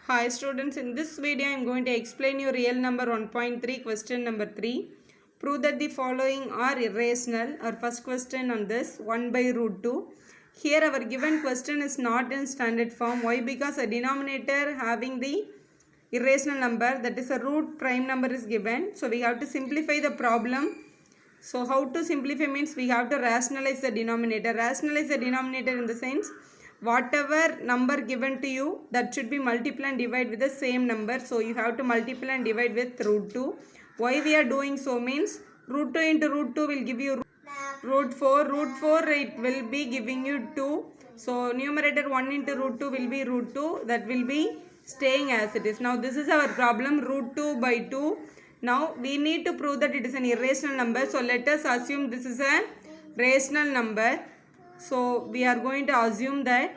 Hi students, in this video I am going to explain you real number 1.3 question number 3. Prove that the following are irrational. Our first question on this 1 by root 2. Here our given question is not in standard form. Why? Because a denominator having the irrational number, that is a root prime number, is given. So we have to simplify the problem. So how to simplify means we have to rationalize the denominator. Rationalize the denominator in the sense whatever number given to you, that should be multiply and divide with the same number. So you have to multiply and divide with root 2. Why we are doing so means root 2 into root 2 will give you root 4. Root 4 it will be giving you 2. So numerator 1 into root 2 will be root 2. That will be staying as it is. Now this is our problem, root 2 by 2. Now we need to prove that it is an irrational number. So let us assume this is a rational number. So we are going to assume that.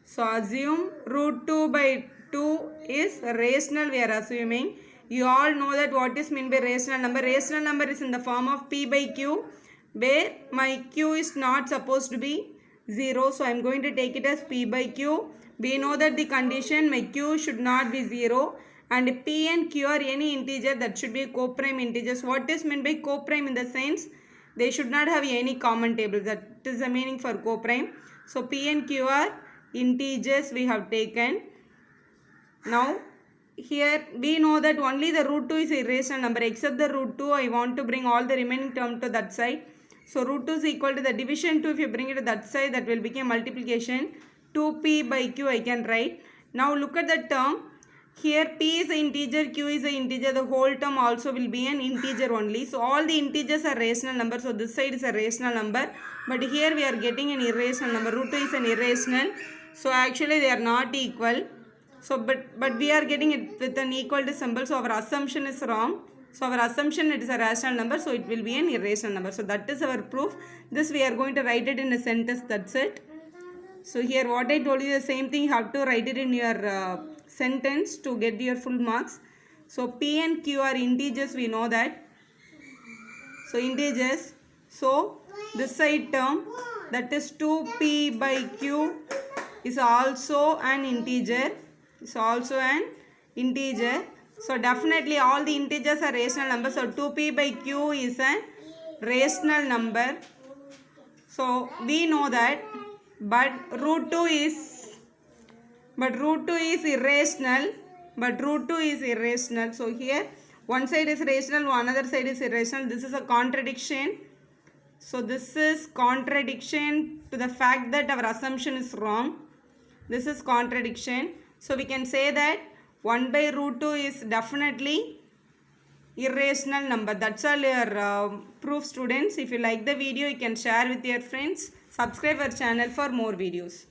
So assume root 2 by 2 is rational, we are assuming. You all know that what is meant by rational number. Rational number is in the form of p by q, where my q is not supposed to be 0. So I am going to take it as p by q. We know that the condition my q should not be 0. And p and q are any integer that should be co-prime integers. What is meant by co-prime in the sense they should not have any common tables. That is the meaning for co-prime. So p and q are integers we have taken. Now here we know that only the root 2 is a irrational number. Except the root 2, I want to bring all the remaining term to that side. So root 2 is equal to the division 2. If you bring it to that side, that will become multiplication. 2p by q I can write. Now look at the term. Here p is an integer, q is an integer. The whole term also will be an integer only. So all the integers are rational number. So this side is a rational number. But here we are getting an irrational number. Root 2 is an irrational. So actually they are not equal. So but we are getting it with an equal to symbol. So our assumption is wrong. So our assumption it is a rational number. So it will be an irrational number. So that is our proof. This we are going to write it in a sentence. That's it. So here what I told you, the same thing you have to write it in your sentence to get your full marks. So p and q are integers, we know that. So integers. So this side term, that is 2p by q, is also an integer. It's also an integer. So definitely all the integers are rational numbers. So 2p by q is a rational number. So we know that. But root 2 is irrational. So here one side is rational, another side is irrational. This is a contradiction. So this is contradiction to the fact that our assumption is wrong. This is contradiction. So we can say that 1 by root 2 is definitely irrational number. That's all your proof, students. If you like the video, you can share with your friends. Subscribe our channel for more videos.